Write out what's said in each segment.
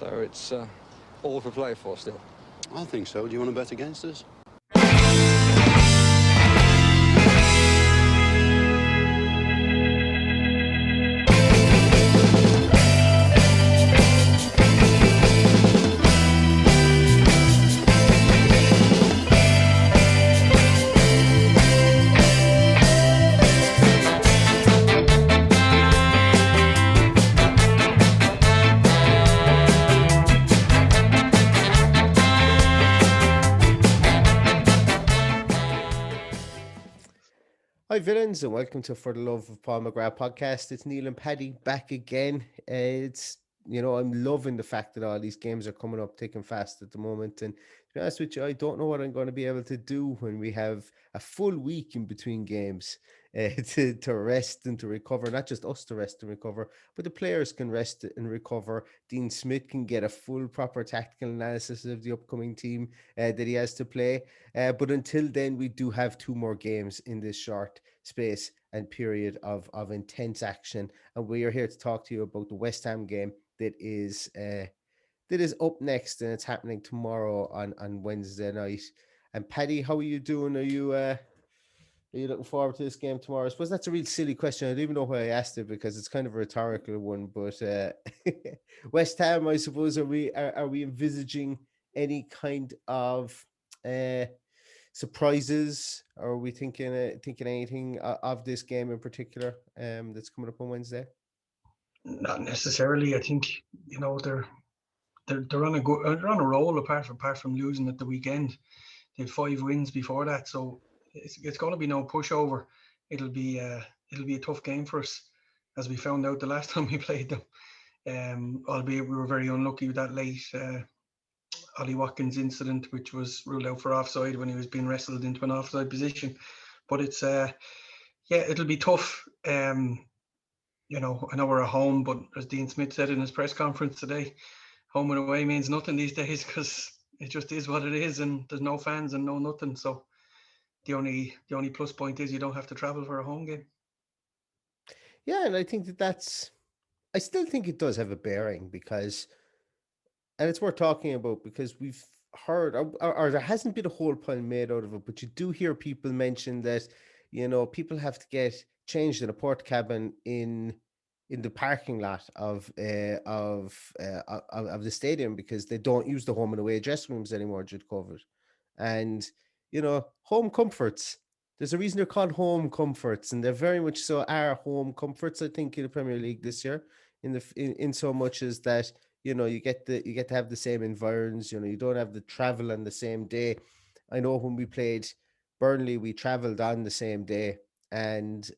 So it's all to play for still. I think so. Do you want to bet against us? Hi villains and welcome to For the Love of Paul McGrath podcast. It's Neil and Paddy back again. I'm loving the fact that all these games are coming up thick and fast at the moment. And to be honest with you, I don't know what I'm going to be able to do when we have a full week in between games to rest and to recover. Not just us to rest and recover, but the players can rest and recover. Dean Smith can get a full proper tactical analysis of the upcoming team that he has to play. But until then, we do have 2 more games in this short space and period of intense action. And we are here to talk to you about the West Ham game that is up next, and it's happening tomorrow on Wednesday night. And Paddy, how are you doing? Are you looking forward to this game tomorrow? I suppose that's a real silly question. I don't even know why I asked it because it's kind of a rhetorical one. But West Ham, I suppose, are we envisaging any kind of surprises? Or are we thinking anything of this game in particular that's coming up on Wednesday? Not necessarily. I think they're on a roll apart from losing at the weekend. They had 5 wins before that, so it's going to be no pushover. It'll be a tough game for us, as we found out the last time we played them. Albeit we were very unlucky with that late Ollie Watkins incident, which was ruled out for offside when he was being wrestled into an offside position. But it's it'll be tough. I know we're at home, but as Dean Smith said in his press conference today, home and away means nothing these days because it just is what it is, and there's no fans and no nothing. So the only plus point is you don't have to travel for a home game. Yeah, and I think I still think it does have a bearing because, and it's worth talking about because we've heard, or there hasn't been a whole pile made out of it, but you do hear people mention that, people have to get changed in a port cabin in the parking lot of the stadium because they don't use the home and away dressing rooms anymore due to COVID. And, home comforts. There's a reason they're called home comforts, and they're very much so are home comforts, I think, in the Premier League this year, in so much as that, you get to have the same environs, you don't have the travel on the same day. I know when we played Burnley, we traveled on the same day. And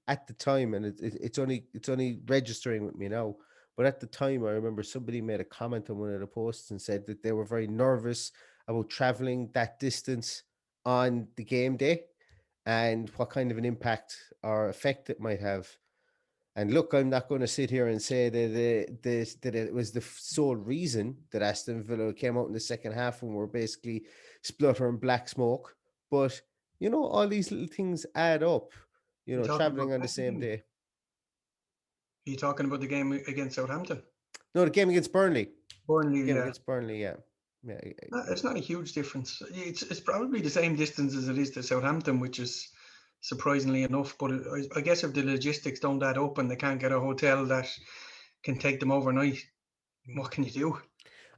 at the time, and it's only registering with me now, but at the time, I remember somebody made a comment on one of the posts and said that they were very nervous about traveling that distance on the game day and what kind of an impact or effect it might have. And look, I'm not going to sit here and say that it was the sole reason that Aston Villa came out in the second half and were basically spluttering black smoke. But, all these little things add up, traveling on the same day. Are you talking about the game against Southampton? No, the game against Burnley. Against Burnley, yeah. It's not a huge difference. It's probably the same distance as it is to Southampton, which is surprisingly enough. But I guess if the logistics don't add up and they can't get a hotel that can take them overnight, what can you do?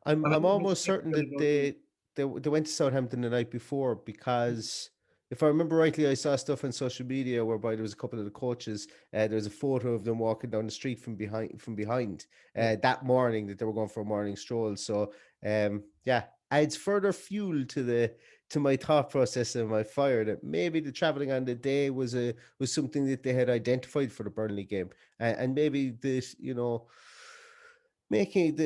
I'm almost certain that they went to Southampton the night before because if I remember rightly, I saw stuff on social media whereby there was a couple of the coaches. There was a photo of them walking down the street from behind that morning that they were going for a morning stroll. So adds further fuel to my thought process and my fire that maybe the traveling on the day was something that they had identified for the Burnley game, and maybe this making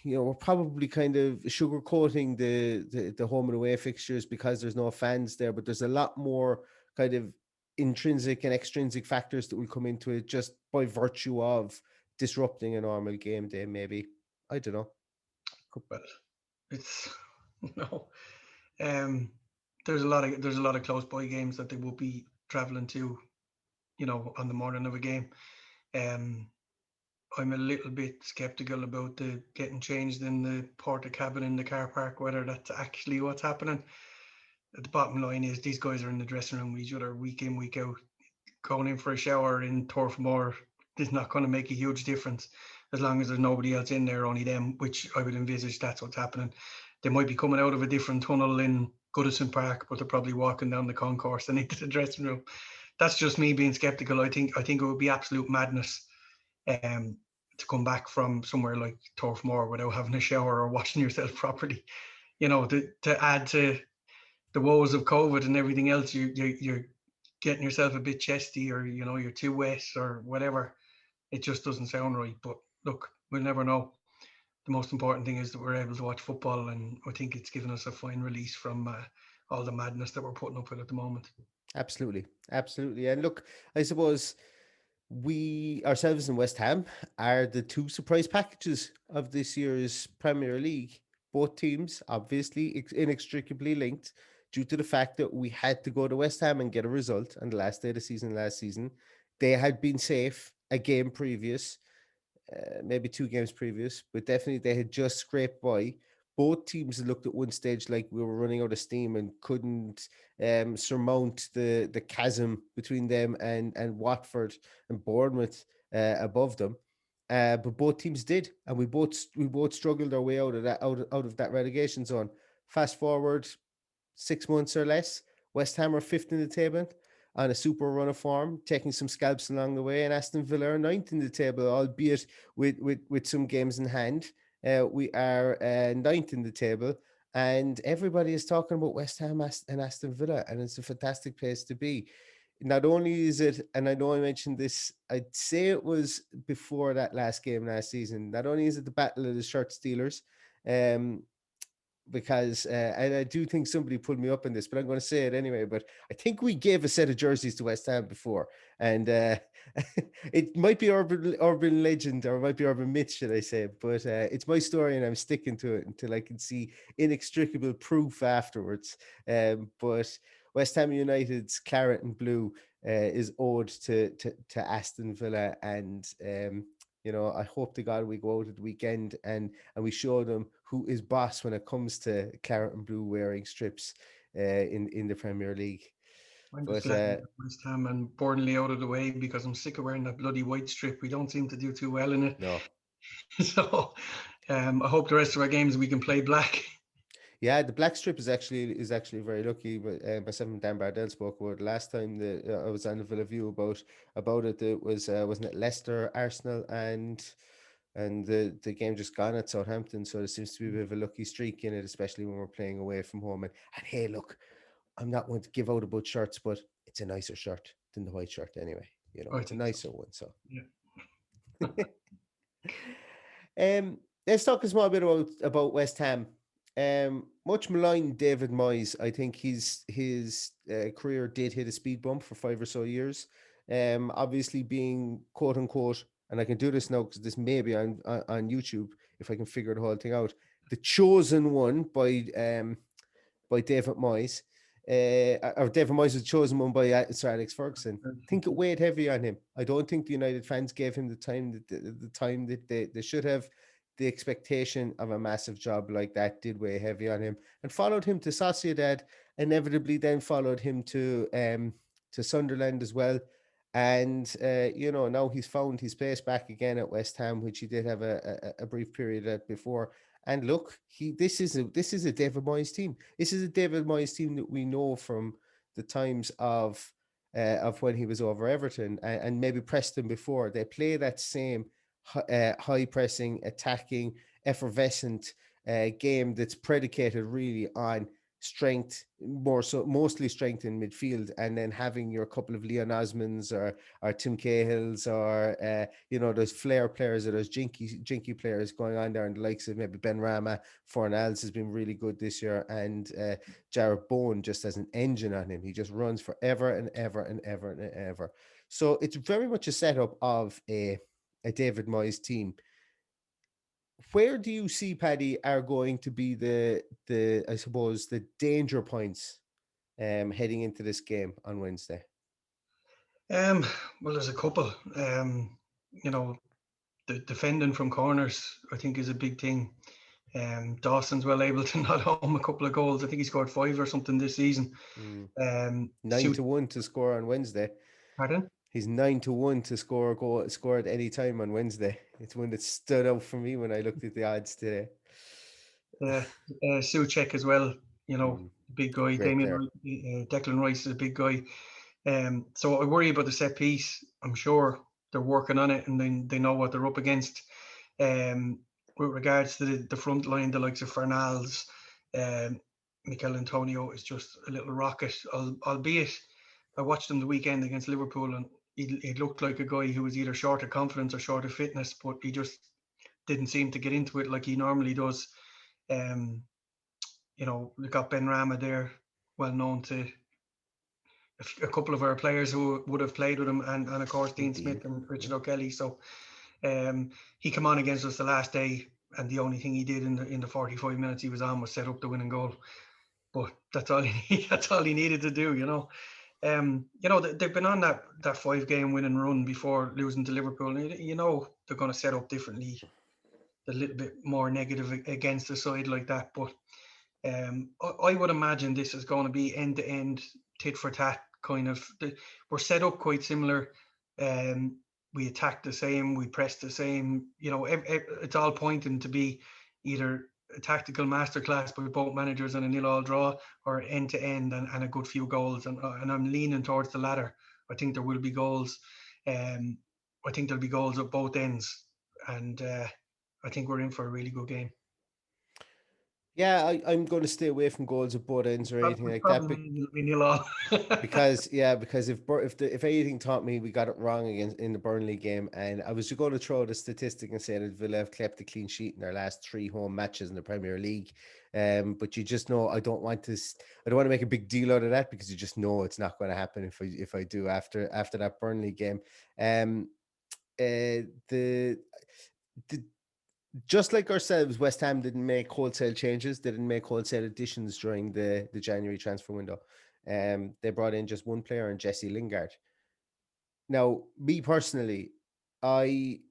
we're probably kind of sugarcoating the home and away fixtures because there's no fans there, but there's a lot more kind of intrinsic and extrinsic factors that will come into it just by virtue of disrupting a normal game day. Maybe, I don't know. Well, it's there's a lot of close by games that they will be traveling to, on the morning of a game. I'm a little bit skeptical about the getting changed in the porta cabin in the car park, whether that's actually what's happening. The bottom line is these guys are in the dressing room with each other week in, week out. Going in for a shower in Turf Moor is not going to make a huge difference as long as there's nobody else in there, only them, which I would envisage that's what's happening. They might be coming out of a different tunnel in Goodison Park, but they're probably walking down the concourse and into the dressing room. That's just me being skeptical. I think it would be absolute madness to come back from somewhere like Turf Moor without having a shower or washing yourself properly. To add to the woes of COVID and everything else, you're getting yourself a bit chesty, or you're too wet or whatever. It just doesn't sound right. But look, we'll never know. The most important thing is that we're able to watch football, and I think it's given us a fine release from all the madness that we're putting up with at the moment. Absolutely, absolutely. And look, I suppose we ourselves and West Ham are the two surprise packages of this year's Premier League. Both teams obviously inextricably linked due to the fact that we had to go to West Ham and get a result on the last day of the season last season. They had been safe a game previous, maybe 2 games previous, but definitely they had just scraped by. Both teams looked at one stage like we were running out of steam and couldn't surmount the chasm between them and Watford and Bournemouth above them. But both teams did, and we both struggled our way out of that relegation zone. Fast forward 6 months or less, West Ham are fifth in the table on a super run of form, taking some scalps along the way, and Aston Villa are ninth in the table, albeit with some games in hand. We are ninth in the table, and everybody is talking about West Ham and Aston Villa, and it's a fantastic place to be. Not only is it, and I know I mentioned this, I'd say it was before that last game last season, not only is it the battle of the shirt stealers, because and I do think somebody pulled me up in this, but I'm going to say it anyway. But I think we gave a set of jerseys to West Ham before, and it might be urban legend, or it might be urban myth, should I say? But it's my story, and I'm sticking to it until I can see inextricable proof afterwards. But West Ham United's claret and blue is owed to Aston Villa, and I hope to God we go out at the weekend and we show them who is boss when it comes to claret and blue wearing strips in the Premier League. I'm just glad West Ham and Burnley out of the way, because I'm sick of wearing that bloody white strip. We don't seem to do too well in it. No. So I hope the rest of our games we can play black. Yeah, the black strip is actually very lucky. But myself and Dan Bardell spoke about it last time that I was on the Villa View about it. It was wasn't it Leicester, Arsenal, and the game just gone at Southampton. So there seems to be a bit of a lucky streak in it, especially when we're playing away from home. And hey, look, I'm not going to give out about shirts, but it's a nicer shirt than the white shirt anyway. It's a nicer one. So yeah. Let's talk a small bit about West Ham. Much maligned David Moyes. I think his career did hit a speed bump for 5 or so years. Obviously being quote unquote, and I can do this now because this may be on YouTube if I can figure the whole thing out. The chosen one by David Moyes. Or David Moyes was chosen one by Sir Alex Ferguson. I think it weighed heavy on him. I don't think the United fans gave him the time that they should have. The expectation of a massive job like that did weigh heavy on him, and followed him to Sociedad, inevitably then followed him to Sunderland as well. And now he's found his place back again at West Ham, which he did have a brief period at before. And look, this is a David Moyes team. This is a David Moyes team that we know from the times of when he was over Everton and maybe Preston before. They play that same high pressing, attacking, effervescent game that's predicated really on strength, mostly strength in midfield, and then having your couple of Leon Osmonds or Tim Cahills or those flair players or those jinky players going on there, and the likes of maybe Ben Rama. Fornals has been really good this year, and Jarrett Bowen just has an engine on him. He just runs forever and ever and ever and ever. So it's very much a setup of a David Moyes team. Where do you see, Paddy, are going to be the I suppose the danger points heading into this game on Wednesday? Well, there's a couple. the defending from corners, I think, is a big thing. Dawson's well able to nod home a couple of goals. I think he scored 5 or something this season. 9-1 to score on Wednesday. Pardon? He's 9-1 to score a goal, score at any time on Wednesday. It's one that stood out for me when I looked at the odds today. Souček as well, big guy. Great player. Declan Rice is a big guy. So I worry about the set piece. I'm sure they're working on it and then they know what they're up against. With regards to the front line, the likes of Fernals, Mikel Antonio is just a little rocket. Albeit, I watched him the weekend against Liverpool and he looked like a guy who was either short of confidence or short of fitness, but he just didn't seem to get into it like he normally does. We got Ben Rama there, well known to a couple of our players who would have played with him, and of course Dean Smith and Richard O'Kelly. So he came on against us the last day, and the only thing he did in the 45 minutes he was on was set up the winning goal. But that's all he needed to do. They've been on that 5-game winning run before losing to Liverpool. They're going to set up differently, a little bit more negative against a side like that. But I would imagine this is going to be end to end, tit for tat kind of. We're set up quite similar. We attack the same, we press the same. It's all pointing to be either a tactical masterclass by both managers and a 0-0 draw, or end to end and a good few goals. And I'm leaning towards the latter. I think there will be goals. I think there'll be goals at both ends, and I think we're in for a really good game. Yeah, I'm going to stay away from goals at both ends or anything like that. Because if anything taught me, we got it wrong in the Burnley game, and I was going to throw the statistic and say that Villa have kept a clean sheet in their last 3 home matches in the Premier League. But you just know I don't want to make a big deal out of that, because you just know it's not going to happen if I do after that Burnley game. Just like ourselves, West Ham didn't make wholesale changes. They didn't make wholesale additions during the January transfer window. They brought in just one player, in Jesse Lingard. Now, me personally, I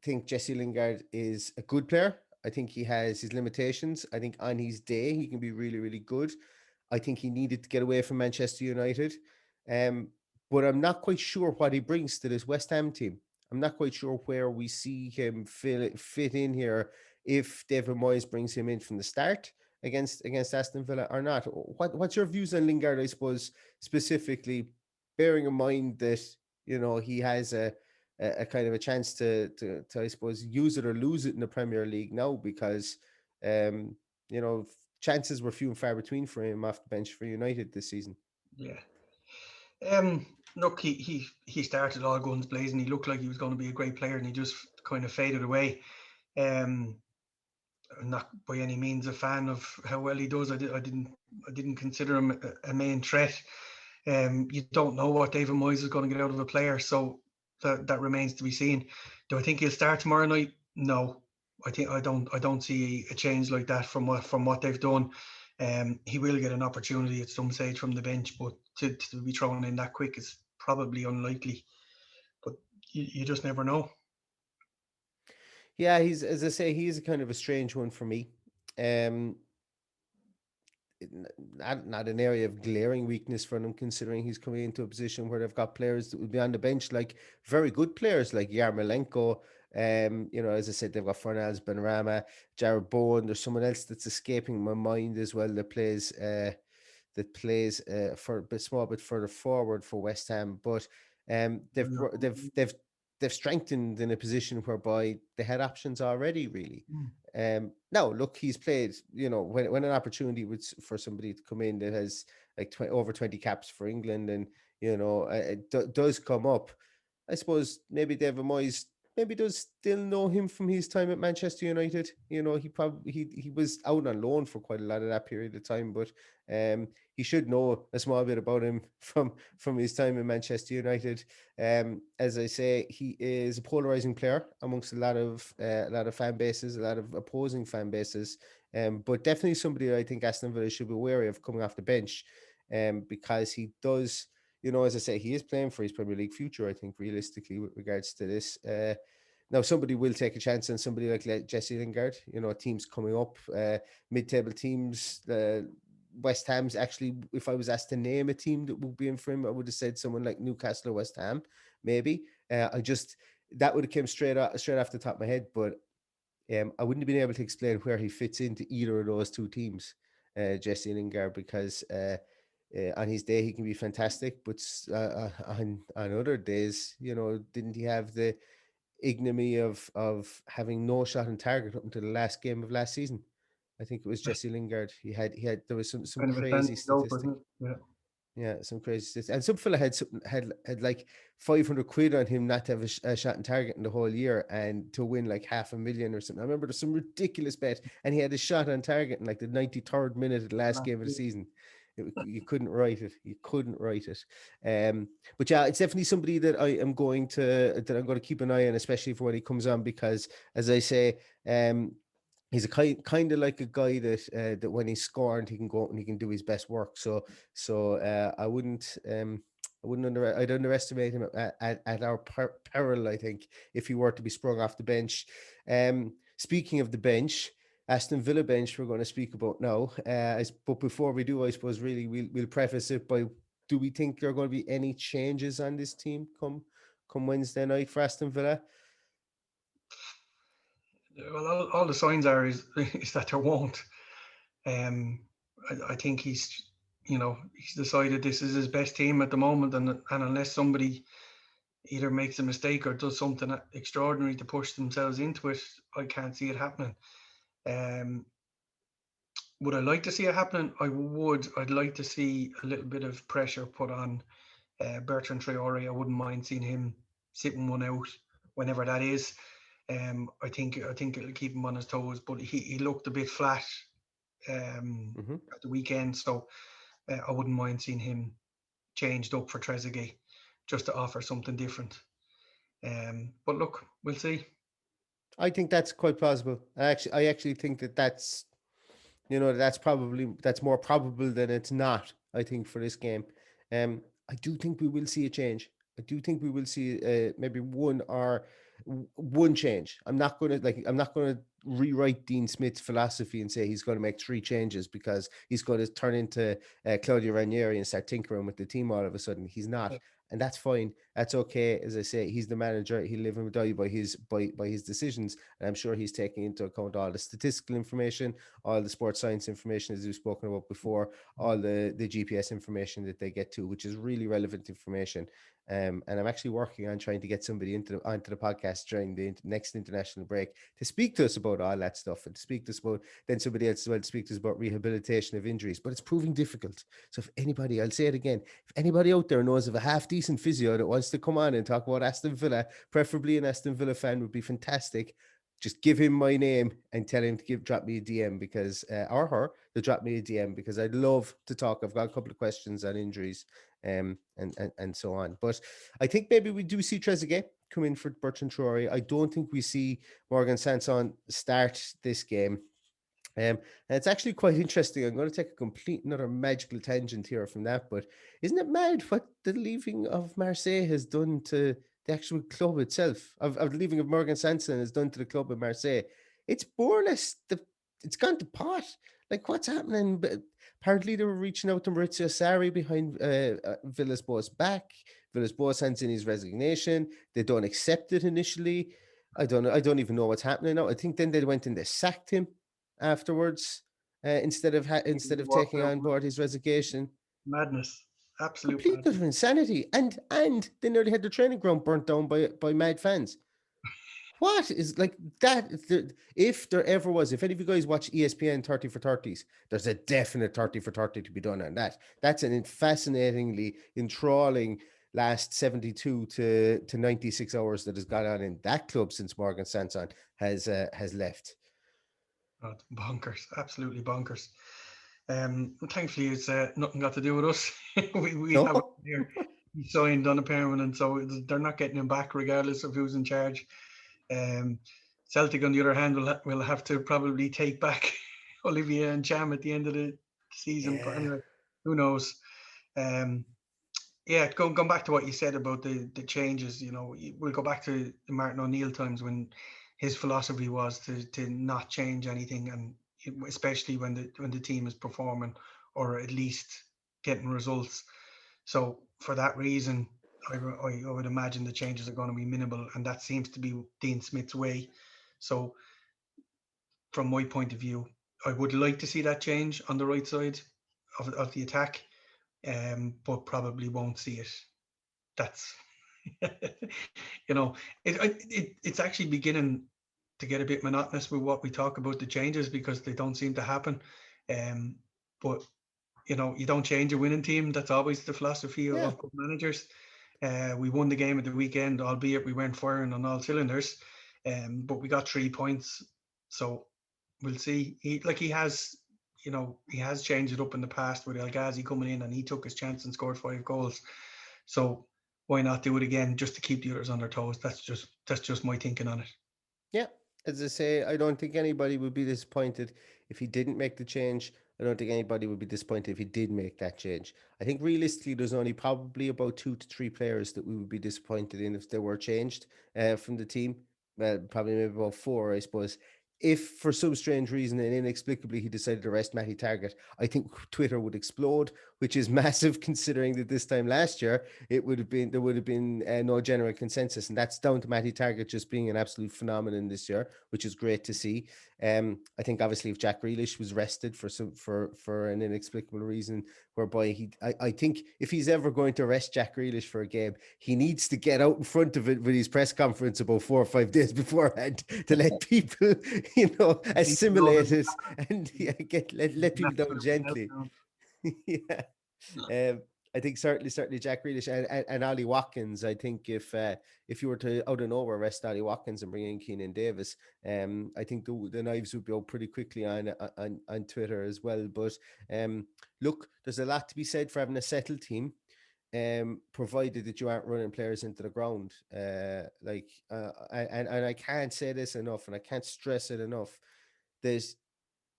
think Jesse Lingard is a good player. I think he has his limitations. I think on his day, he can be really, really good. I think he needed to get away from Manchester United. But I'm not quite sure what he brings to this West Ham team. I'm not quite sure where we see him fit in here, if David Moyes brings him in from the start against Aston Villa or not. What's your views on Lingard, I suppose, specifically, bearing in mind that he has a kind of a chance to I suppose use it or lose it in the Premier League now, because chances were few and far between for him off the bench for United this season. Yeah. Look, he started all guns blazing. He looked like he was going to be a great player, and he just kind of faded away. I'm not by any means a fan of how well he does. I didn't consider him a main threat. You don't know what David Moyes is going to get out of a player, so that remains to be seen. Do I think he'll start tomorrow night? No, I don't see a change like that from what they've done. He will get an opportunity at some stage from the bench, but to be thrown in that quick is probably unlikely. But you just never know. Yeah, he's a kind of a strange one for me. Not an area of glaring weakness for them, considering he's coming into a position where they've got players that will be on the bench, like very good players like Yarmolenko. As I said, they've got Fernals, Benrahma, Jared Bowen. There's someone else that's escaping my mind as well that plays for a small bit further forward for West Ham. But they've strengthened in a position whereby they had options already, really. Now, look, he's played, when an opportunity for somebody to come in that has like over 20 caps for England, and, it does come up. I suppose maybe David Moyes does still know him from his time at Manchester United. He was out on loan for quite a lot of that period of time, but he should know a small bit about him from his time in Manchester United. As I say, he is a polarizing player amongst a lot of fan bases, a lot of opposing fan bases. But definitely somebody I think Aston Villa should be wary of coming off the bench, because he does. As I say, he is playing for his Premier League future, I think, realistically, with regards to this. Now, somebody will take a chance on somebody like Jesse Lingard. You know, teams coming up, mid-table teams. West Ham's actually, if I was asked to name a team that would be in for him, I would have said someone like Newcastle or West Ham, maybe. That would have come straight off the top of my head, but I wouldn't have been able to explain where he fits into either of those two teams, Jesse Lingard, because on his day he can be fantastic, but on other days, you know, didn't he have the ignominy of having no shot on target up until the last game of last season? I think it was Jesse Lingard. He had there was some Kind of a crazy standing joke, statistic. isn't it? Yeah. Yeah, some crazy statistic. And some fella had like 500 quid on him not to have a shot on target in the whole year and to win like 500,000 or something. I remember there's some ridiculous bet, and he had a shot on target in like the 93rd minute of the last game of the season. You couldn't write it. You couldn't write it. But yeah, it's definitely somebody that I'm going to keep an eye on, especially for when he comes on, because as I say, he's a kind of like a guy that when he's scored, he can go out and he can do his best work. So I'd underestimate him at our peril, I think, if he were to be sprung off the bench. Speaking of the bench, Aston Villa bench we're going to speak about now. But before we do, I suppose really we'll preface it by, do we think there are going to be any changes on this team come Wednesday night for Aston Villa? Well, all the signs are is that there won't. I think he's decided this is his best team at the moment, and unless somebody either makes a mistake or does something extraordinary to push themselves into it, I can't see it happening. Would I like to see it happening? I would. I'd like to see a little bit of pressure put on Bertrand Traore. I wouldn't mind seeing him sitting one out whenever that is. I think it'll keep him on his toes, but he looked a bit flat at the weekend, so I wouldn't mind seeing him changed up for Trezeguet just to offer something different. But look, we'll see. I think that's quite plausible. I actually think that's more probable than it's not. I think for this game, I do think we will see a change. I do think we will see maybe one change. I'm not going to rewrite Dean Smith's philosophy and say he's going to make 3 changes because he's going to turn into Claudio Ranieri and start tinkering with the team all of a sudden. He's not. And that's fine. That's okay. As I say, he's the manager. He'll live and die by his decisions. And I'm sure he's taking into account all the statistical information, all the sports science information, as we've spoken about before, all the GPS information that they get to, which is really relevant information. And I'm actually working on trying to get somebody onto the podcast during the next international break to speak to us about all that stuff, and to speak to us about, then somebody else as well to speak to us about rehabilitation of injuries. But it's proving difficult. So if anybody, I'll say it again, if anybody out there knows of a half decent physio that wants to come on and talk about Aston Villa, preferably an Aston Villa fan, would be fantastic. Just give him my name and tell him to drop me a DM, because or her to drop me a DM, because I'd love to talk. I've got a couple of questions on injuries and so on. But I think maybe we do see Trezeguet come in for Bertrand Traore. I don't think we see Morgan Sanson start this game. And it's actually quite interesting. I'm going to take another magical tangent here from that, but isn't it mad what the leaving of Marseille has done to the actual club itself? Of the leaving of Morgan Sanson has done to the club of Marseille? It's more or less it's gone to pot. Like, what's happening? But apparently they were reaching out to Maurizio Sarri behind Villas-Boas' back. Villas-Boas hands in his resignation. They don't accept it initially. I don't know. I don't even know what's happening now. I think then they went and they sacked him afterwards, instead of taking on board his resignation. Madness. Absolute complete utter insanity. And they nearly had the training ground burnt down by mad fans. What is like that? If there ever was, if any of you guys watch ESPN 30 for 30s, there's a definite 30 for 30 to be done on that. That's an fascinatingly enthralling last 72 to 96 hours that has gone on in that club since Morgan Sanson has left. Oh, bonkers, absolutely bonkers. Thankfully, it's nothing got to do with us. we have it here. He signed on a permanent, so they're not getting him back regardless of who's in charge. Celtic, on the other hand, will have to probably take back Olivier Ntcham at the end of the season. Yeah. But anyway, who knows? Yeah, going back to what you said about the changes, we'll go back to the Martin O'Neill times when his philosophy was to not change anything, and especially when the team is performing or at least getting results. So for that reason, I would imagine the changes are going to be minimal, and that seems to be Dean Smith's way. So from my point of view, I would like to see that change on the right side of the attack, but probably won't see it. That's you know it's actually beginning to get a bit monotonous with what we talk about the changes because they don't seem to happen. But you don't change a winning team. That's always the philosophy Yeah. of good managers. We won the game at the weekend, albeit we weren't firing on all cylinders, but we got 3 points. So we'll see. He has changed it up in the past with El Ghazi coming in and he took his chance and scored 5 goals. So why not do it again just to keep the others on their toes? That's just my thinking on it. Yeah, as I say, I don't think anybody would be disappointed if he didn't make the change. I don't think anybody would be disappointed if he did make that change. I think realistically, there's only probably about 2 to 3 players that we would be disappointed in if they were changed from the team. Probably maybe about 4, I suppose. If for some strange reason and inexplicably he decided to rest Matty Target, I think Twitter would explode, which is massive considering that this time last year there would have been no general consensus, and that's down to Matty Target just being an absolute phenomenon this year, which is great to see. I think obviously if Jack Grealish was rested for an inexplicable reason, whereby I think if he's ever going to rest Jack Grealish for a game, he needs to get out in front of it with his press conference about 4 or 5 days beforehand to let people, assimilate it and let people down gently. Yeah. I think certainly Jack Grealish and Ollie Watkins. I think if you were to out of nowhere rest Ollie Watkins and bring in Keenan Davis, I think the knives would be out pretty quickly on Twitter as well. But look, there's a lot to be said for having a settled team, provided that you aren't running players into the ground. And I can't say this enough, and I can't stress it enough. There's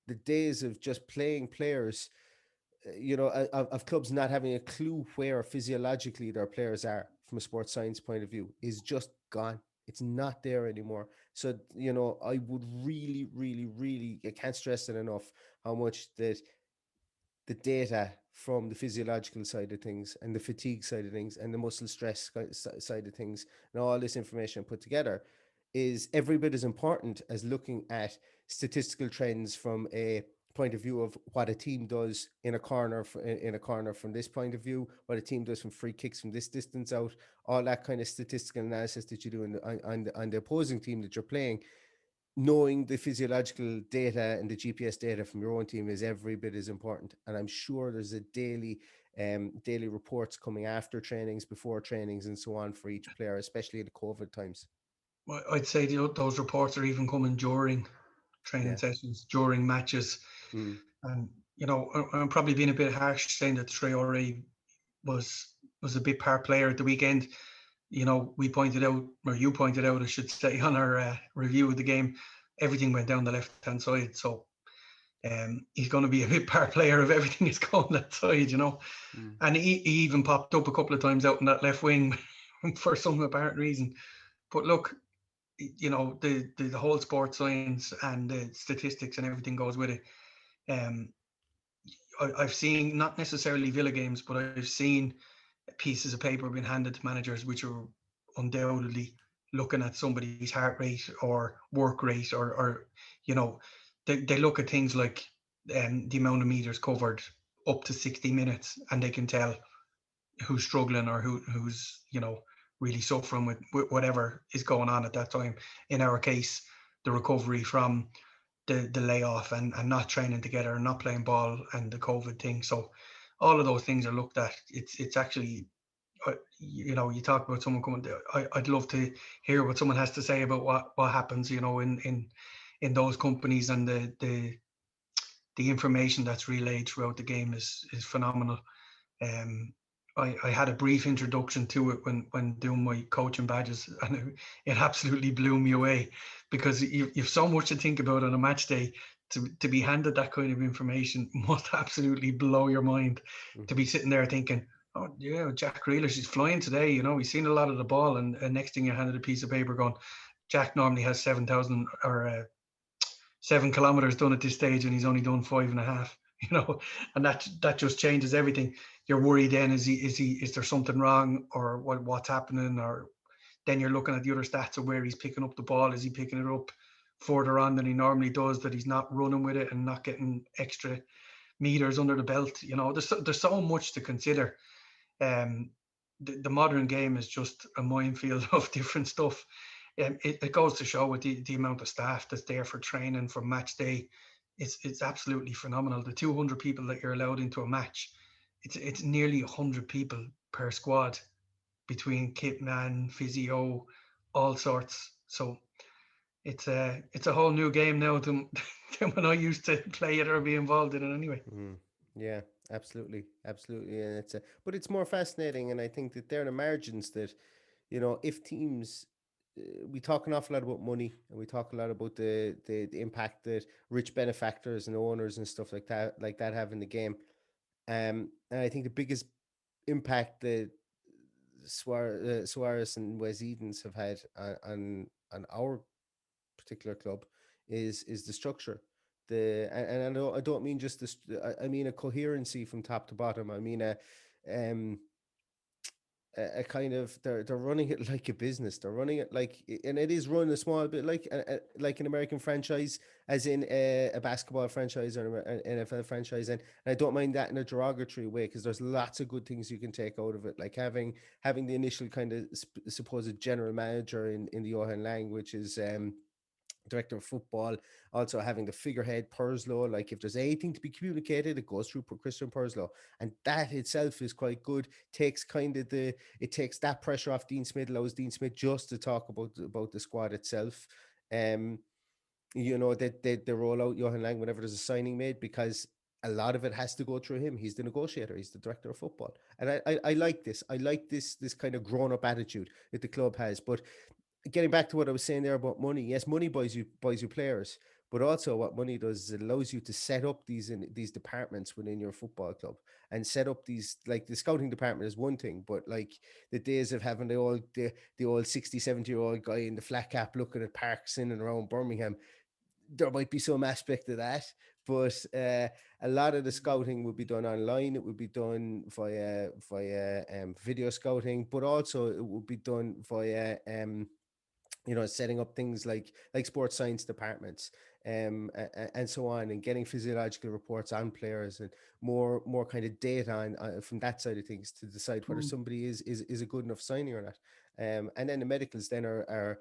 the days of just playing players, of clubs not having a clue where physiologically their players are from a sports science point of view is just gone. It's not there anymore. So, I would really, really, really, I can't stress it enough how much that the data from the physiological side of things and the fatigue side of things and the muscle stress side of things and all this information put together is every bit as important as looking at statistical trends from a point of view of what a team does in a corner from this point of view, what a team does from free kicks from this distance out, all that kind of statistical analysis that you do on the opposing team that you're playing. Knowing the physiological data and the GPS data from your own team is every bit as important. And I'm sure there's a daily reports coming after trainings, before trainings, and so on for each player, especially in the COVID times. Well, I'd say those reports are even coming during training sessions, during matches. And I'm probably being a bit harsh saying that Traore was a big part player at the weekend. We pointed out, or you pointed out, I should say, on our review of the game, everything went down the left-hand side. So he's going to be a big part player of everything that's going that side, And he even popped up a couple of times out in that left wing for some apparent reason. But look, the whole sports science and the statistics and everything goes with it. I've seen, not necessarily Villa games, but I've seen pieces of paper being handed to managers which are undoubtedly looking at somebody's heart rate or work rate or they look at things like the amount of meters covered up to 60 minutes and they can tell who's struggling or who's really suffering with whatever is going on at that time. In our case, the recovery from the layoff and not training together and not playing ball and the COVID thing. So all of those things are looked at. It's actually, you talk about someone coming there. I'd love to hear what someone has to say about what happens, in those companies, and the information that's relayed throughout the game is phenomenal. I had a brief introduction to it when doing my coaching badges, and it absolutely blew me away because you've so much to think about on a match day. To be handed that kind of information must absolutely blow your mind. To be sitting there thinking, Oh yeah, Jack Grealish is flying today. He's seen a lot of the ball, and next thing you handed a piece of paper going, Jack normally has 7,000 or 7 kilometers done at this stage, and he's only done 5.5. And that just changes everything. You're worried then, is there something wrong, or what's happening, or then you're looking at the other stats of where he's picking up the ball. Is he picking it up further on than he normally does? That he's not running with it and not getting extra meters under the belt. There's so much to consider. The modern game is just a minefield of different stuff. It goes to show with the amount of staff that's there for training for match day. It's absolutely phenomenal. The 200 people that you're allowed into a match, it's nearly 100 people per squad between kit man, physio, all sorts. So it's a whole new game now than when I used to play it or be involved in it anyway. Yeah, absolutely, absolutely, and but it's more fascinating, and I think that there are the margins that, if teams, we talk an awful lot about money, and we talk a lot about the impact that rich benefactors and owners and stuff like that have in the game. And I think the biggest impact that Suarez and Wes Edens have had on our particular club is the structure. And I don't mean just this. I mean a coherency from top to bottom. I mean um a kind of, they're running it like a business. They're running it like, and it is run a small bit like an American franchise, as in a basketball franchise or an NFL franchise. And I don't mind that in a derogatory way, because there's lots of good things you can take out of it, like having the initial kind of supposed general manager in the Johan Lang, which is director of football, also having the figurehead Purslow. Like, if there's anything to be communicated, it goes through Christian Purslow, and that itself is quite good. It takes that pressure off Dean Smith, allows Dean Smith just to talk about the squad itself. They roll out Johan Lang whenever there's a signing made, because a lot of it has to go through him. He's the negotiator. He's the director of football, and I like this. I like this kind of grown up attitude that the club has. But getting back to what I was saying there about money, yes, money buys you players, but also what money does is it allows you to set up these departments within your football club, and set up these, like, the scouting department is one thing, but like the days of having the old 60, 70-year-old guy in the flat cap looking at parks in and around Birmingham, there might be some aspect of that, but a lot of the scouting would be done online. It would be done via video scouting, but also it would be done via setting up things like sports science departments, and so on, and getting physiological reports on players, and more kind of data on from that side of things, to decide whether somebody is a good enough signing or not. And then the medicals then are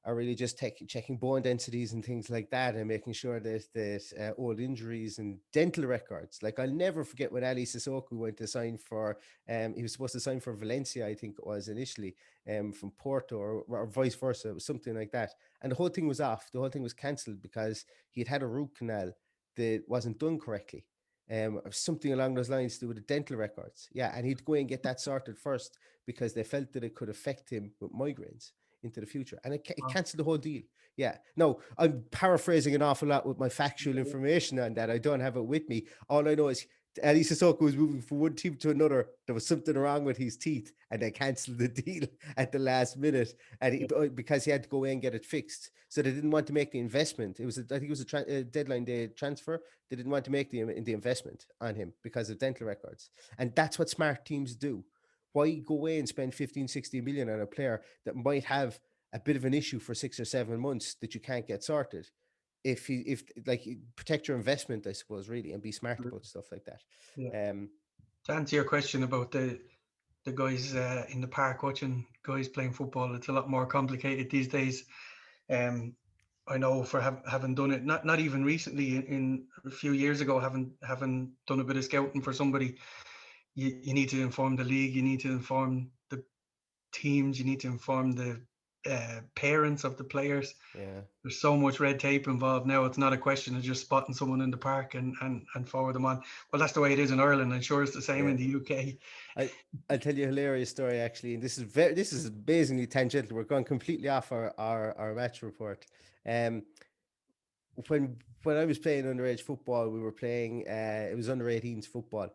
really just checking bone densities and things like that, and making sure that old injuries and dental records. Like, I'll never forget when Ali Sissoko went to sign for, he was supposed to sign for Valencia, I think it was initially, from Porto, or vice versa. It was something like that. And the whole thing was off. The whole thing was cancelled because he'd had a root canal that wasn't done correctly. Or something along those lines to do with the dental records. Yeah, and he'd go and get that sorted first, because they felt that it could affect him with migraines into the future, and it cancelled the whole deal. Yeah. No, I'm paraphrasing an awful lot with my factual information on that. I don't have it with me. All I know is Ali Sissoko was moving from one team to another. There was something wrong with his teeth, and they cancelled the deal at the last minute, and because he had to go away and get it fixed. So they didn't want to make the investment. I think it was a deadline day transfer. They didn't want to make the investment on him because of dental records, and that's what smart teams do. Why go away and spend 15, 16 million on a player that might have a bit of an issue for 6 or 7 months that you can't get sorted? If like, protect your investment, I suppose, really, and be smart about stuff like that. Yeah. Um, To answer your question about the guys in the park watching guys playing football, it's a lot more complicated these days. Um, I know for having done it, not even recently, in a few years ago, having done a bit of scouting for somebody, you need to inform the league, you need to inform the teams, you need to inform the parents of the players. yeah. There's so much red tape involved now. It's not a question of just spotting someone in the park and forward them on. Well, that's the way it is in Ireland. I'm sure it's the same in the UK. I'll tell you a hilarious story, actually, and this is amazingly tangential. We're going completely off our match report. When I was playing underage football, we were playing. It was under 18s football,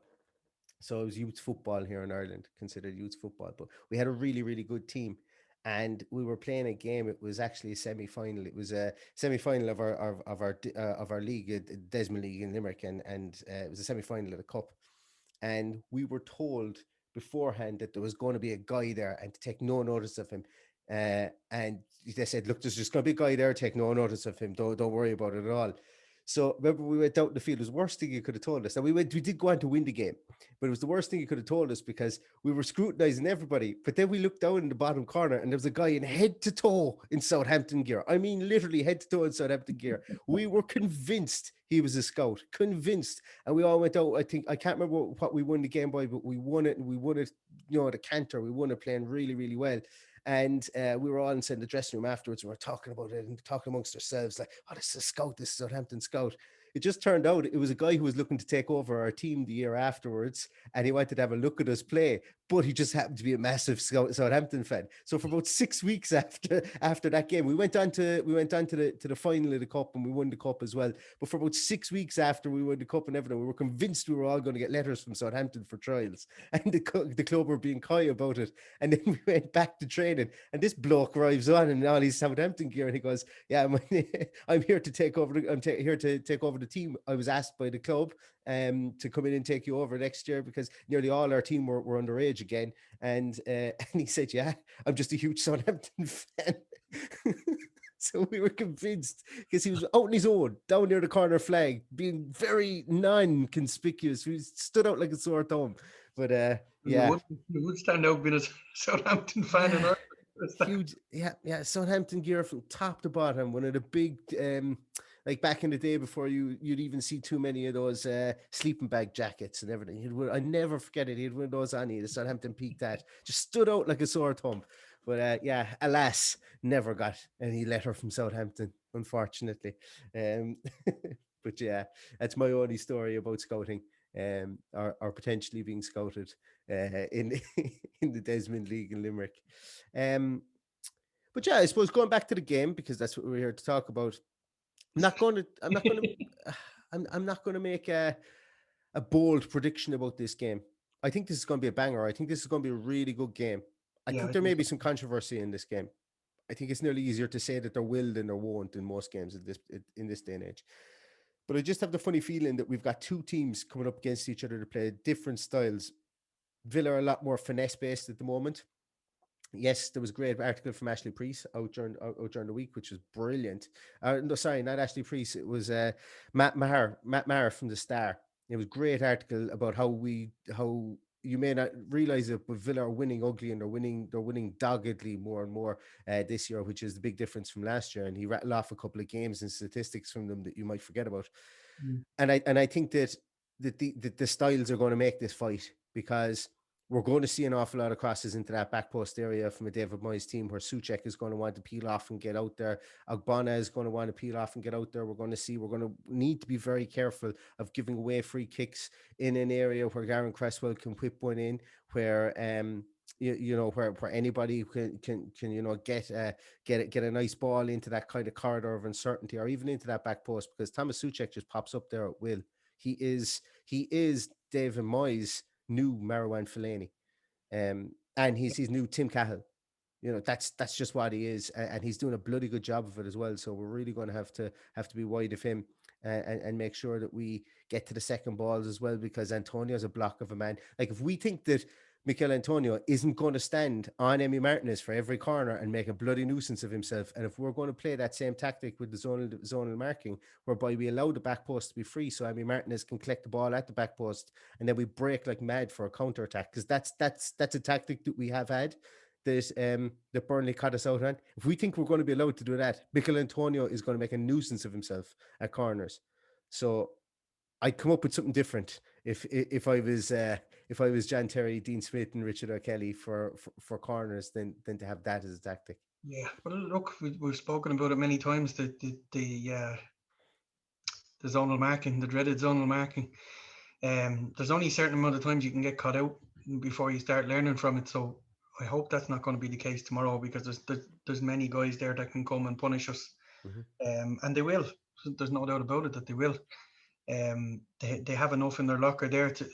So it was youth football here in Ireland, considered youth football. But we had a really, really good team. And we were playing a game. It was actually a semi-final. It was a semi-final of our league, Desmond League in Limerick, and it was a semi-final of the cup. And we were told beforehand that there was going to be a guy there and to take no notice of him. And they said, "Look, there's just going to be a guy there. Take no notice of him. Don't worry about it at all." So remember, we went out in the field. It was the worst thing you could have told us. And we did go on to win the game, but it was the worst thing you could have told us because we were scrutinizing everybody. But then we looked down in the bottom corner and there was a guy in head to toe in Southampton gear. I mean, literally head to toe in Southampton gear. We were convinced he was a scout, convinced. And we all went out. I can't remember what we won the game by, but we won it, and we won it, the canter. We won it playing really, really well. And we were all in the dressing room afterwards. We were talking about it and talking amongst ourselves, like, "Oh, this is a scout. This is Southampton scout." It just turned out it was a guy who was looking to take over our team the year afterwards, and he wanted to have a look at us play. But he just happened to be a massive Southampton fan. So for about 6 weeks after that game, we went on to the final of the cup, and we won the cup as well. But for about 6 weeks after we won the cup and everything, we were convinced we were all going to get letters from Southampton for trials, and the club were being coy about it. And then we went back to training, and this bloke arrives on in all his Southampton gear, and he goes, "Yeah, I'm here to take over. Here to take over the team. I was asked by the club to come in and take you over next year because nearly all our team were underage again." And he said, "Yeah, I'm just a huge Southampton fan." So we were convinced because he was out on his own down near the corner flag, being very non-conspicuous. We stood out like a sore thumb. But yeah, you would stand out being a Southampton fan in Ireland. Huge, yeah. Southampton gear from top to bottom. One of the big, like back in the day before you'd even see too many of those sleeping bag jackets and everything. I never forget it. He had one of those on. He had a Southampton peak that just stood out like a sore thumb. But yeah, alas, never got any letter from Southampton, unfortunately. But yeah, that's my only story about scouting, or potentially being scouted in in the Desmond League in Limerick. But yeah, I suppose going back to the game, because that's what we're here to talk about. I'm not going to make a bold prediction about this game. I think this is going to be a banger. I think this is going to be a really good game. I think there may be some controversy in this game. I think it's nearly easier to say that there will than there won't in most games in this day and age. But I just have the funny feeling that we've got two teams coming up against each other to play different styles. Villa are a lot more finesse based at the moment. Yes, there was a great article from Ashley Priest out during the week, which was brilliant. No, sorry, not Ashley Priest. It was Matt Maher from the Star. It was a great article about how you may not realize it, but Villa are winning ugly, and they're winning doggedly more and more this year, which is the big difference from last year. And he rattled off a couple of games and statistics from them that you might forget about. And I think that the styles are going to make this fight, because we're going to see an awful lot of crosses into that back post area from a David Moyes team, where Souček is going to want to peel off and get out there. Ogbonna is going to want to peel off and get out there. We're going to need to be very careful of giving away free kicks in an area where Garen Cresswell can whip one in, where where anybody can get a nice ball into that kind of corridor of uncertainty, or even into that back post, because Thomas Souček just pops up there at will. He is David Moyes' new Marwan Fellaini, and he's his new Tim Cahill. That's just what he is, and he's doing a bloody good job of it as well. So we're really going to have to be wide of him, and make sure that we get to the second balls as well, because Antonio's a block of a man. Like, if we think that Mikel Antonio isn't going to stand on Emi Martinez for every corner and make a bloody nuisance of himself, and if we're going to play that same tactic with the zonal marking, whereby we allow the back post to be free so Emi Martinez can collect the ball at the back post, and then we break like mad for a counter attack, because that's a tactic that we have had that Burnley caught us out on. If we think we're going to be allowed to do that, Mikel Antonio is going to make a nuisance of himself at corners. So I'd come up with something different if I was John Terry, Dean Smith, and Richard O'Kelly for corners than to have that as a tactic. Yeah, well, look, we've spoken about it many times. The zonal marking, the dreaded zonal marking. There's only a certain amount of times you can get caught out before you start learning from it. So I hope that's not going to be the case tomorrow, because there's many guys there that can come and punish us, and they will. There's no doubt about it that they will. They have enough in their locker there to,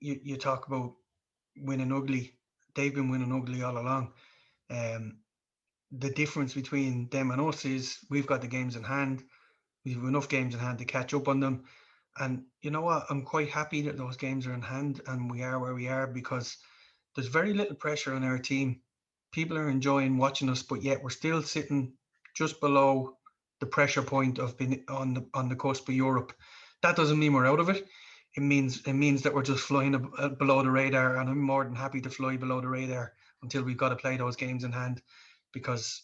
you talk about winning ugly. They've been winning ugly all along. The difference between them and us is we've got the games in hand. We've enough games in hand to catch up on them. And you know what? I'm quite happy that those games are in hand and we are where we are, because there's very little pressure on our team. People are enjoying watching us, but yet we're still sitting just below the pressure point of being on the cusp of Europe. That doesn't mean we're out of it. It means that we're just flying below the radar, and I'm more than happy to fly below the radar until we've got to play those games in hand, because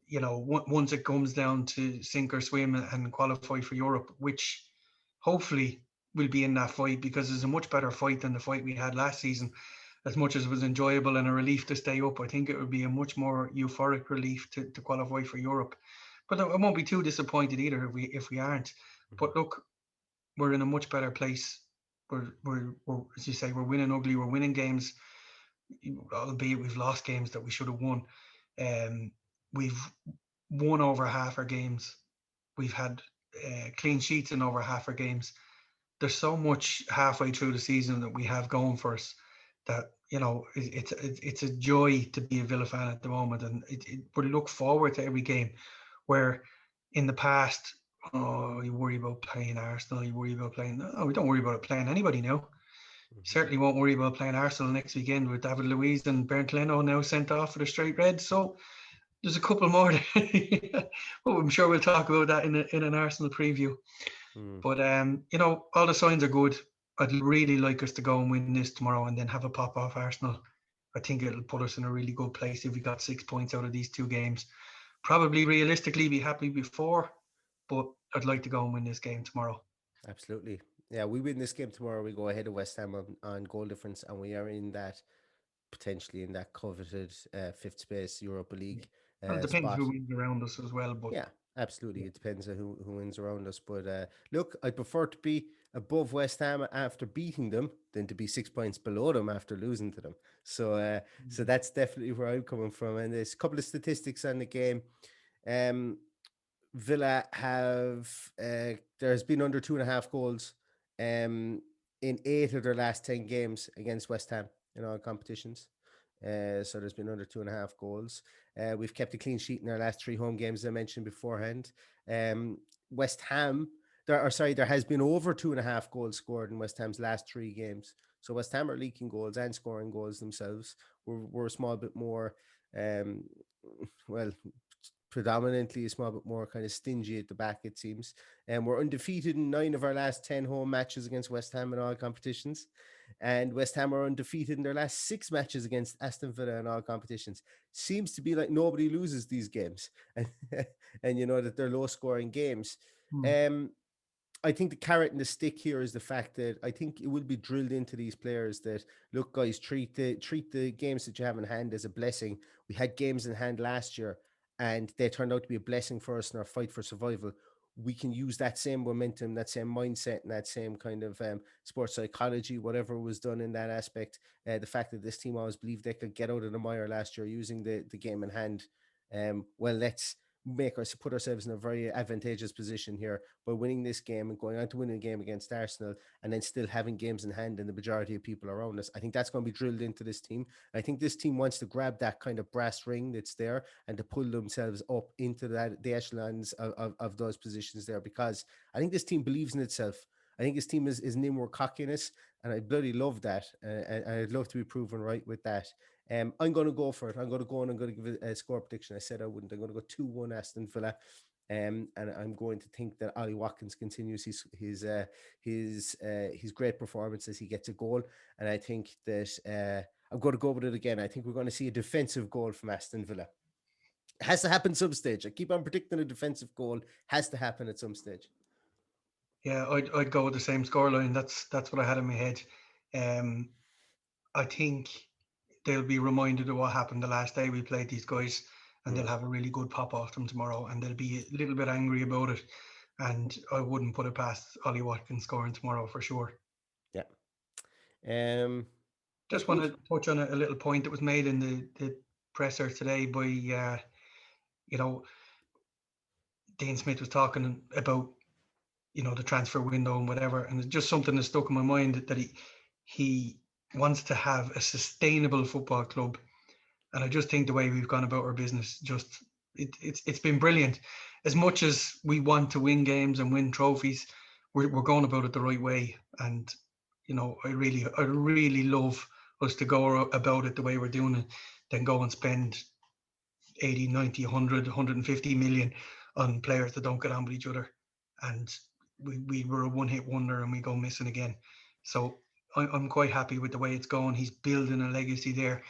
once it comes down to sink or swim and qualify for Europe, which hopefully will be in that fight, because it's a much better fight than the fight we had last season. As much as it was enjoyable and a relief to stay up, I think it would be a much more euphoric relief to qualify for Europe. But I won't be too disappointed either if we aren't. But look, we're in a much better place. We're as you say, we're winning ugly. We're winning games, albeit we've lost games that we should have won. We've won over half our games. We've had clean sheets in over half our games. There's so much halfway through the season that we have going for us that it's a joy to be a Villa fan at the moment, and we look forward to every game. Where in the past, you worry about playing Arsenal, you worry about playing. No, we don't worry about playing anybody now. Certainly won't worry about playing Arsenal next weekend with David Luiz and Bernd Leno now sent off for the straight red. So there's a couple more. Well, I'm sure we'll talk about that in an Arsenal preview. But all the signs are good. I'd really like us to go and win this tomorrow and then have a pop off Arsenal. I think it'll put us in a really good place if we got 6 points out of these two games. Probably realistically be happy before, but I'd like to go and win this game tomorrow. Absolutely. Yeah, we win this game tomorrow. We go ahead of West Ham on goal difference, and we are potentially in that coveted fifth space Europa League Well, it depends spot. who wins around us as well. But Yeah, absolutely. It depends on who wins around us. But look, I'd prefer to be above West Ham after beating them than to be 6 points below them after losing to them. So so that's definitely where I'm coming from. And there's a couple of statistics on the game. Villa there's been under 2.5 goals in 8 of their last 10 games against West Ham in all competitions. So there's been under 2.5 goals. We've kept a clean sheet in our last 3 home games, as I mentioned beforehand. West Ham, there has been over 2.5 goals scored in West Ham's last 3 games. So West Ham are leaking goals and scoring goals themselves. We're a small bit more, predominantly a small bit more kind of stingy at the back, it seems. And we're undefeated in 9 of our last 10 home matches against West Ham in all competitions. And West Ham are undefeated in their last 6 matches against Aston Villa in all competitions. Seems to be like nobody loses these games. And, that they're low-scoring games. I think the carrot and the stick here is the fact that I think it will be drilled into these players that, look, guys, treat the games that you have in hand as a blessing. We had games in hand last year, and they turned out to be a blessing for us in our fight for survival. We can use that same momentum, that same mindset, and that same kind of sports psychology, whatever was done in that aspect. The fact that this team always believed they could get out of the mire last year using the game in hand. Let's put ourselves in a very advantageous position here by winning this game and going on to win a game against Arsenal, and then still having games in hand and the majority of people around us. I think that's going to be drilled into this team. I think this team wants to grab that kind of brass ring that's there and to pull themselves up into the echelons of those positions there, because I think this team believes in itself. I think this team is an inward cockiness, and I bloody love that. And I'd love to be proven right with that. I'm going to go for it. I'm going to go and I'm going to give a score prediction. I said I wouldn't. I'm going to go 2-1 Aston Villa. And I'm going to think that Ollie Watkins continues his great performance as he gets a goal. And I think that I'm going to go with it again. I think we're going to see a defensive goal from Aston Villa. It has to happen some stage. I keep on predicting a defensive goal. It has to happen at some stage. Yeah, I'd go with the same scoreline. That's what I had in my head. I think they'll be reminded of what happened the last day we played these guys, and they'll have a really good pop off them tomorrow, and they'll be a little bit angry about it. And I wouldn't put it past Ollie Watkins scoring tomorrow for sure. Yeah. Just want to touch on a little point that was made in the presser today by, Dean Smith was talking about, the transfer window and whatever, and it's just something that stuck in my mind that he wants to have a sustainable football club. And I just think the way we've gone about our business, it's been brilliant. As much as we want to win games and win trophies, we're going about it the right way. And I really love us to go about it the way we're doing it, then go and spend 80, 90, 100, 150 million on players that don't get on with each other. And we were a one-hit wonder and we go missing again. So I'm quite happy with the way it's going. He's building a legacy there.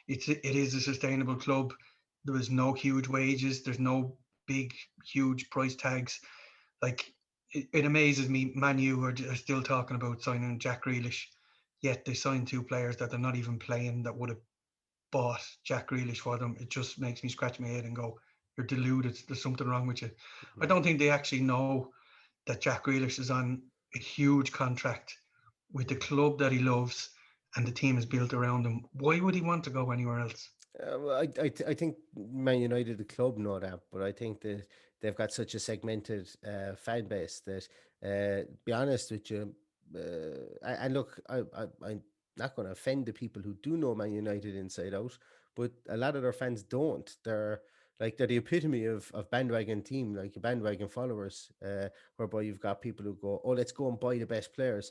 It is a sustainable club. There is no huge wages. There's no big, huge price tags. Like, it amazes me. Man U are still talking about signing Jack Grealish, yet they signed two players that they're not even playing that would have bought Jack Grealish for them. It just makes me scratch my head and go, "You're deluded. There's something wrong with you." I don't think they actually know that Jack Grealish is on a huge contract with the club that he loves, and the team is built around him. Why would he want to go anywhere else? Well, I think Man United, the club, know that, but I think that they've got such a segmented fan base that, be honest with you, and look, I'm not going to offend the people who do know Man United inside out, but a lot of their fans don't. They're the epitome of bandwagon team, like bandwagon followers, whereby you've got people who go, "Oh, let's go and buy the best players."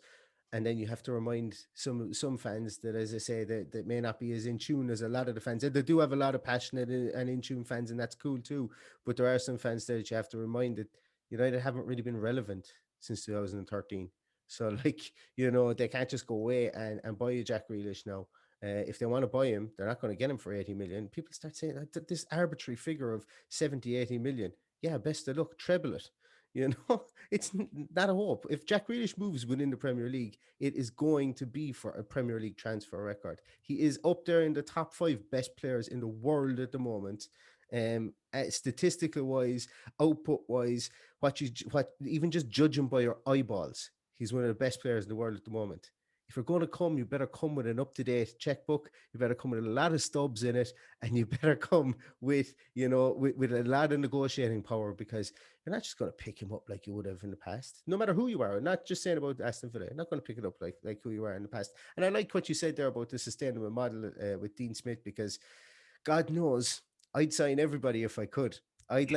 And then you have to remind some fans that, as I say, that may not be as in tune as a lot of the fans. They do have a lot of passionate and in tune fans, and that's cool too. But there are some fans there that you have to remind that United haven't really been relevant since 2013. So, like, they can't just go away and buy a Jack Grealish now. If they want to buy him, they're not going to get him for 80 million. People start saying this arbitrary figure of 70, 80 million. Yeah, best of luck, treble it. It's not a hope. If Jack Grealish moves within the Premier League, it is going to be for a Premier League transfer record. He is up there in the top 5 best players in the world at the moment. Statistical wise, output wise, what even just judging by your eyeballs, he's one of the best players in the world at the moment. If you're going to come, you better come with an up-to-date checkbook. You better come with a lot of stubs in it, and you better come with a lot of negotiating power, because you're not just going to pick him up like you would have in the past, no matter who you are. I'm not just saying about Aston Villa. You're not going to pick it up like who you are in the past. And I like what you said there about the sustainable model with Dean Smith, because God knows I'd sign everybody if I could. I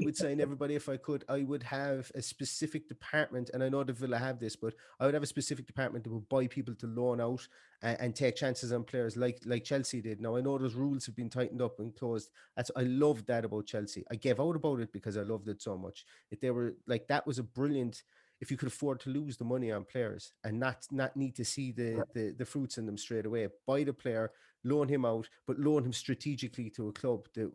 would sign everybody if I could. I would have a specific department, and I know the Villa have this, but I would have a specific department that would buy people to loan out and take chances on players like Chelsea did. Now, I know those rules have been tightened up and closed. I love that about Chelsea. I gave out about it because I loved it so much. If they were like, that was a brilliant, if you could afford to lose the money on players and not need to see the fruits in them straight away, buy the player, loan him out, but loan him strategically to a club that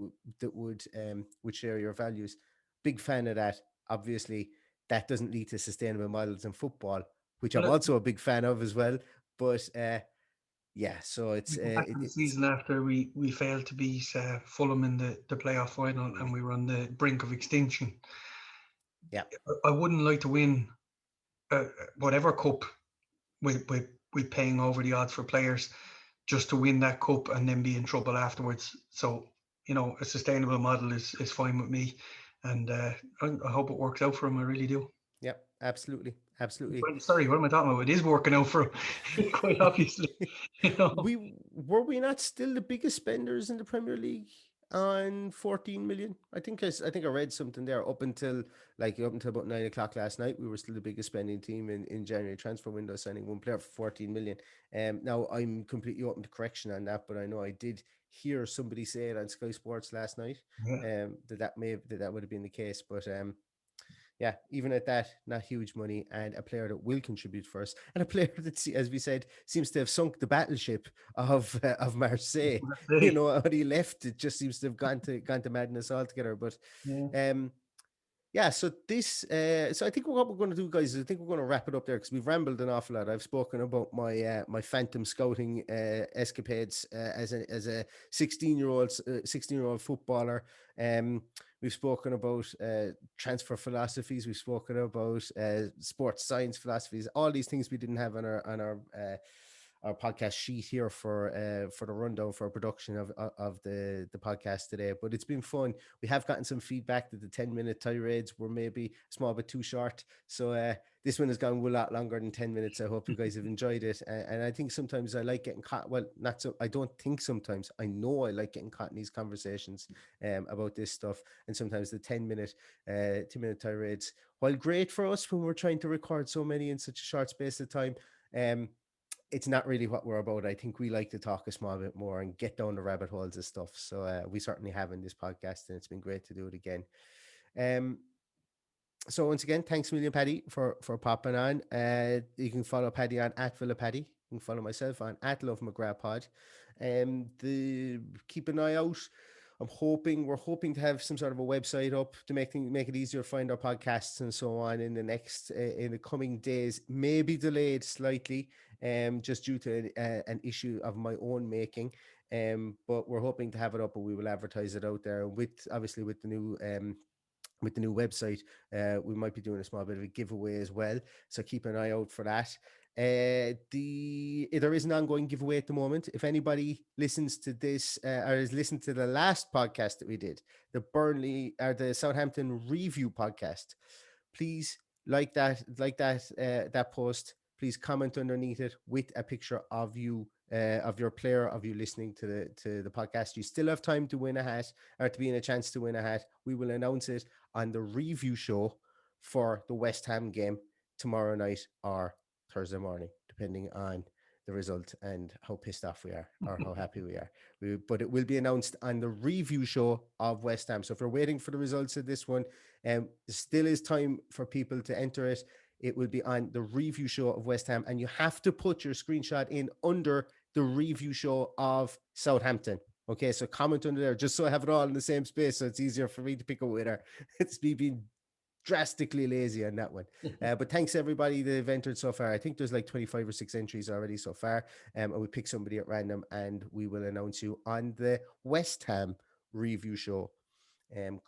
would share your values. Big fan of that. Obviously, that doesn't lead to sustainable models in football, which I'm also a big fan of as well. But yeah, so it's back to the season after we failed to beat Fulham in the playoff final, and we were on the brink of extinction. Yeah, I wouldn't like to win whatever cup with paying over the odds for players just to win that cup and then be in trouble afterwards. So, a sustainable model is fine with me, and I hope it works out for him. I really do. Yeah, absolutely. Well, sorry, what am I talking about? It is working out for him, quite obviously. We not still the biggest spenders in the Premier League on 14 million? I think I read something there. Up until about 9 o'clock last night, we were still the biggest spending team in January transfer window, signing one player for 14 million. Now I'm completely open to correction on that, but I know I did hear somebody say it on Sky Sports last night. Yeah. That would have been the case, but yeah, even at that, not huge money, and a player that will contribute for us, and a player that, as we said, seems to have sunk the battleship of Marseille. When he left, it just seems to have gone to madness altogether. But yeah, so so I think what we're going to do, guys, is I think we're going to wrap it up there, because we've rambled an awful lot. I've spoken about my phantom scouting escapades as a 16-year-old footballer. We've spoken about transfer philosophies. We've spoken about sports science philosophies. All these things we didn't have on podcast sheet here for the rundown for production of the podcast today. But it's been fun. We have gotten some feedback that the 10-minute tirades were maybe a small bit too short. So this one has gone a lot longer than 10 minutes. I hope you guys have enjoyed it. And I think sometimes I like getting caught. Well, not so. I don't think sometimes. I know I like getting caught in these conversations about this stuff. And sometimes the 10-minute tirades, while great for us when we're trying to record so many in such a short space of time, it's not really what we're about. I think we like to talk a small bit more and get down the rabbit holes of stuff. So we certainly have in this podcast, and it's been great to do it again. So once again, thanks a million, Paddy, for popping on. You can follow Paddy on @VillaPaddy. You can follow myself on @LoveMcGrathPod. Keep an eye out. We're hoping to have some sort of a website up to make it easier to find our podcasts and so on in the coming days. Maybe delayed slightly, just due to an issue of my own making. But we're hoping to have it up, and we will advertise it out there with the new website. We might be doing a small bit of a giveaway as well, so keep an eye out for that. There is an ongoing giveaway at the moment. If anybody listens to this or has listened to the last podcast that we did, the Southampton review podcast, please like that post. Please comment underneath it with a picture of you, of your player, of you listening to the podcast. You still have time to win a hat, or to be in a chance to win a hat. We will announce it on the review show for the West Ham game tomorrow night or Thursday morning, depending on the result and how pissed off we are or how happy we are. But it will be announced on the review show of West Ham. So if you're waiting for the results of this one, there still is time for people to enter it. It will be on the review show of West Ham, and you have to put your screenshot in under the review show of Southampton. Okay, so comment under there, just so I have it all in the same space, so it's easier for me to pick a winner. It's me being drastically lazy on that one. But thanks everybody that have entered so far. I think there's like 25 or 6 entries already so far. And we pick somebody at random, and we will announce you on the West Ham review show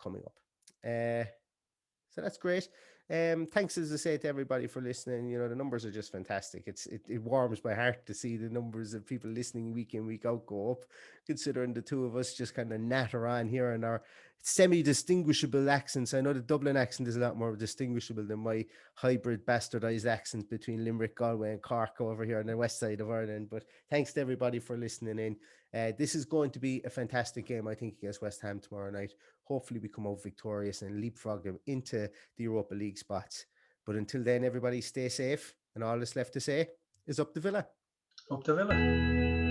coming up. So that's great. Thanks, as I say, to everybody for listening. You know, the numbers are just fantastic. It warms my heart to see the numbers of people listening week in, week out go up, considering the two of us just kind of natter on here in our semi-distinguishable accents. I know the Dublin accent is a lot more distinguishable than my hybrid bastardized accent between Limerick, Galway and Cork over here on the west side of Ireland. But thanks to everybody for listening in. This is going to be a fantastic game, I think, against West Ham tomorrow night. Hopefully we come out victorious and leapfrog them into the Europa League spots. But until then, everybody stay safe, and all that's left to say is up the Villa. Up the Villa.